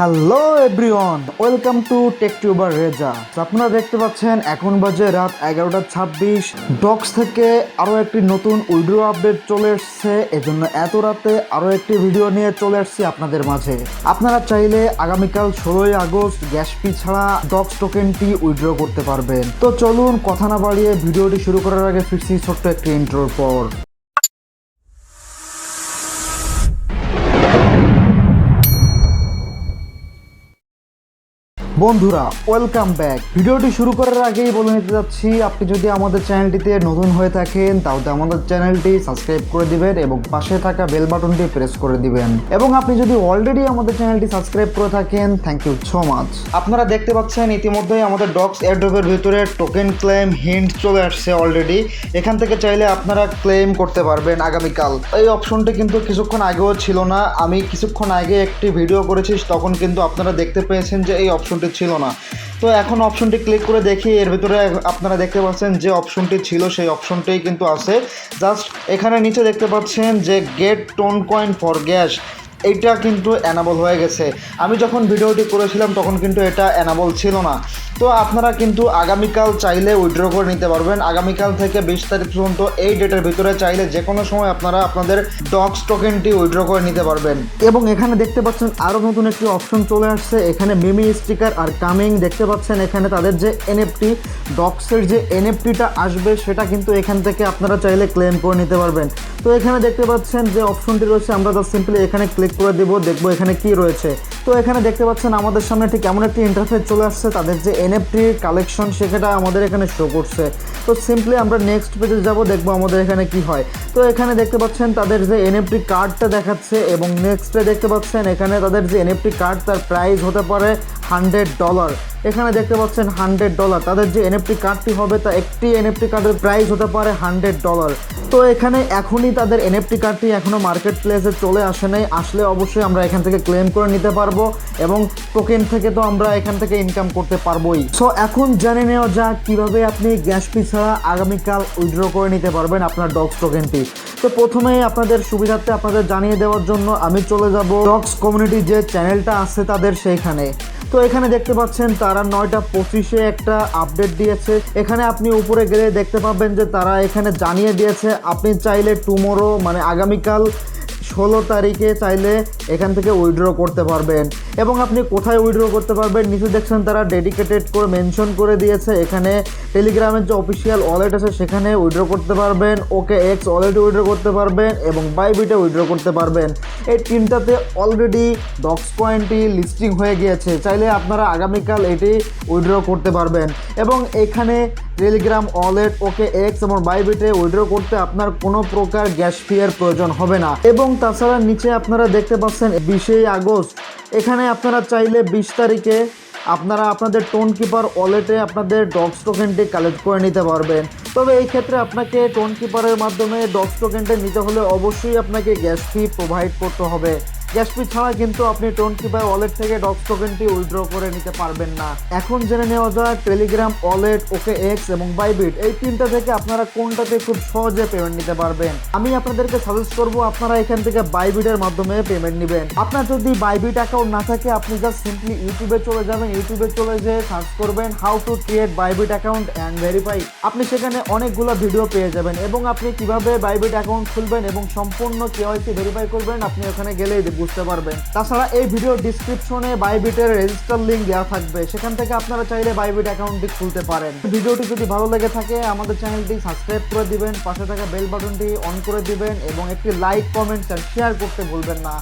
Hello everyone, welcome to tech tuber Reza. আপনারা দেখতে পাচ্ছেন এখন বাজে রাত 11:26। ডক্স থেকে আরও একটি নতুন উইডিও আপডেট চলে এসছে, এজন্য এত রাতে আরও একটি ভিডিও নিয়ে চলে আসছি আপনাদের মাঝে। আপনারা চাইলে আগামীকাল 16ই আগস্ট গ্যাস ফি ছাড়া ডক্স টোকেনটি উইড্র করতে পারবেন। তো চলুন কথা না বাড়িয়ে ভিডিওটি শুরু করার আগে ফিরছি ছোট্ট একটি ইন্ট্রোর পর। বন্ধুরা, ওয়েলকাম ব্যাক। ভিডিওটি শুরু করার আগেই বলে নিতে যাচ্ছি, আপনি যদি আমাদের চ্যানেলটিতে নতুন হয়ে থাকেন তাহলে আমাদের চ্যানেলটি সাবস্ক্রাইব করে দিবেন এবং পাশে থাকা বেল বাটনটি প্রেস করে দিবেন। এবং আপনি যদি অলরেডি আমাদের চ্যানেলটি সাবস্ক্রাইব করে থাকেন, থ্যাংক ইউ সো মাচ। আপনারা দেখতে পাচ্ছেন ইতিমধ্যেই আমাদের ডক্স এয়ারড্রপের ভিতরে টোকেন ক্লেম হিন্ট চলে আসছে অলরেডি। এখান থেকে চাইলে আপনারা ক্লেম করতে পারবেন আগামীকাল। এই অপশনটি কিন্তু কিছুক্ষণ আগেও ছিল না। আমি কিছুক্ষণ আগে একটি ভিডিও করেছি, তখন কিন্তু আপনারা দেখতে পেয়েছেন যে এই অপশনটি ছিল না। তো এখন অপশনটি ক্লিক করে দেখি, এর ভিতরে আপনারা দেখতে পাচ্ছেন যে অপশনটি ছিল সেই অপশনটাই কিন্তু আছে। জাস্ট এখানে নিচে দেখতে পাচ্ছেন যে get TON coin for gas, এইটা কিন্তু অ্যানাবল হয়ে গেছে। আমি যখন ভিডিওটি করেছিলাম তখন কিন্তু এটা অ্যানাবল ছিল না। তো আপনারা কিন্তু আগামীকাল চাইলে উইথড্র করে নিতে পারবেন। আগামীকাল থেকে 20 তারিখ পর্যন্ত এই ডেটের ভিতরে চাইলে যে কোনো সময় আপনারা আপনাদের ডক্স টোকেনটি উইথড্র করে নিতে পারবেন। এবং এখানে দেখতে পাচ্ছেন আরও নতুন একটি অপশন চলে আসছে। এখানে মিমি স্টিকার আর কামিং দেখতে পাচ্ছেন। এখানে তাদের যে এনএফটি ডক্সের যে এনএফটিটা আসবে সেটা কিন্তু এখান থেকে আপনারা চাইলে ক্লেম করে নিতে পারবেন। তো এখানে দেখতে পাচ্ছেন যে অপশনটি রয়েছে, আমরা জাস্ট সিম্পলি এখানে ক্লিক করে দেবো, দেখবো এখানে কি রয়েছে। তো এখানে দেখতে পাচ্ছেন আমাদের সামনে ঠিক এমন একটি ইন্টারফেস চলে আসছে। তাদের যে এনএফটি কালেকশন সেটা আমাদের এখানে শো করছে। তো সিম্পলি আমরা নেক্সট পেজে যাব, দেখবো আমাদের এখানে কি হয়। তো এখানে দেখতে পাচ্ছেন তাদের যে এনএফটি কার্ডটা দেখাচ্ছে এবং নেক্সটে দেখতে পাচ্ছেন এখানে তাদের যে এনএফটি কার্ড তার প্রাইস হতে পারে $100। এখানে দেখতে পাচ্ছেন $100। তাদের যে এনএফটি কার্ডটি হবে তা একটি এনএফটি কার্ডের প্রাইস হতে পারে $100। তো এখানে এখনই তাদের এনএফটি কার্ডটি এখনও মার্কেট প্লেসে চলে আসে নাই। আসলে অবশ্যই আমরা এখান থেকে ক্লেম করে নিতে পারবো এবং টোকেন থেকে তো আমরা এখান থেকে ইনকাম করতে পারবোই। সো এখন জেনে নেওয়া যাক কীভাবে আপনি গ্যাস ফি ছাড়া আগামীকাল উইথড্র করে নিতে পারবেন আপনার ডক্স টোকেনটি। তো প্রথমেই আপনাদের সুবিধার্থে আপনাদের জানিয়ে দেওয়ার জন্য আমি চলে যাব ডক্স কমিউনিটি যে চ্যানেলটা আছে তাদের সেইখানে। তো এখানে দেখতে পাচ্ছেন তারা 9:25-এ একটা আপডেট দিয়েছে। এখানে আপনি উপরে গেলে দেখতে পাবেন যে তারা এখানে জানিয়ে দিয়েছে আপনি চাইলে টুমোরো মানে আগামীকাল 16 তারিখে চাইলে এখান থেকে উইথড্র করতে পারবেন। এবং আপনি কোথায় উইথড্র করতে পারবেন নিচে দেখছেন তারা ডেডিকেটেড করে মেনশন করে দিয়েছে। এখানে টেলিগ্রামের যে অফিসিয়াল ওয়ালেট আছে সেখানে উইথড্র করতে পারবেন, OKX ওয়ালেটে উইথড্র করতে পারবেন এবং বাইবিটে উইথড্র করতে পারবেন। এই তিনটাতে অলরেডি ডক্স কয়েনটি লিস্টিং হয়ে গিয়েছে, চাইলে আপনারা আগামীকাল এটি উইথড্র করতে পারবেন। এবং এখানে টেলিগ্রাম ওয়ালেট, OKX এবং বাইবিটে উইথড্র করতে আপনার কোনো প্রকার গ্যাস ফি এর প্রয়োজন হবে না। এবং তাছাড়া নিচে আপনারা দেখতে পাচ্ছেন 20 আগস্ট, এখানে আপনারা চাইলে 20 তারিখে আপনারা আপনাদের টোন কিপার ওয়ালেটে আপনাদের ডক্স টোকেনটি কালেক্ট করে নিতে পারবেন। তবে এই ক্ষেত্রে আপনাকে টোন কিপারের মাধ্যমে ডক্স টোকেনটা নিতে হলে অবশ্যই আপনাকে গ্যাস ফি প্রোভাইড করতে হবে। গ্যাস ফি ছাড়া কিন্তু আপনি টোন কিপার ওয়ালেট থেকে ডক্স টোকেনটি উইথড্র করে নিতে পারবেন না। এখন জেনে নেওয়া যায় টেলিগ্রাম ওয়ালেট, OKX এবং বাইবিট এই তিনটা থেকে আপনারা কোনটাতে খুব সহজে পেমেন্ট নিতে পারবেন। আমি আপনাদেরকে সাজেস্ট করব আপনারা এখান থেকে বাইবিটের মাধ্যমে পেমেন্ট নেবেন। আপনার যদি বাইবিট অ্যাকাউন্ট না থাকে আপনি জাস্ট সিম্পলি ইউটিউবে চলে যাবেন, ইউটিউবে চলে যেয়ে সার্চ করবেন how to create Bybit account and verify. আপনি সেখানে অনেকগুলো ভিডিও পেয়ে যাবেন এবং আপনি কিভাবে বাইবিট অ্যাকাউন্ট খুলবেন এবং সম্পূর্ণ KYC ভেরিফাই করবেন আপনি ওখানে গেলেই বুঝতে পারবেন। তাছাড়া এই ভিডিও ডিসক্রিপশনে বাইবিটের রেজিস্টার লিঙ্ক দেওয়া থাকবে, সেখান থেকে আপনারা চাইলে বাইবিট অ্যাকাউন্টটি খুলতে পারেন। ভিডিওটি যদি ভালো লেগে থাকে আমাদের চ্যানেলটি সাবস্ক্রাইব করে দিবেন, পাশে থাকা বেল বাটনটি অন করে দিবেন এবং একটি লাইক, কমেন্ট আর শেয়ার করতে ভুলবেন না।